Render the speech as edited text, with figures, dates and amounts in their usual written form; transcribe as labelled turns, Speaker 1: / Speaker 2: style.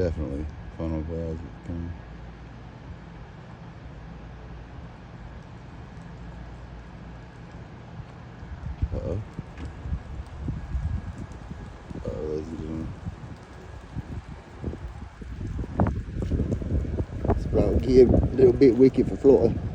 Speaker 1: Definitely funnel clouds coming. Uh-oh. Uh-oh, ladies and gentlemen. It's about to get a little bit wicked for Florida.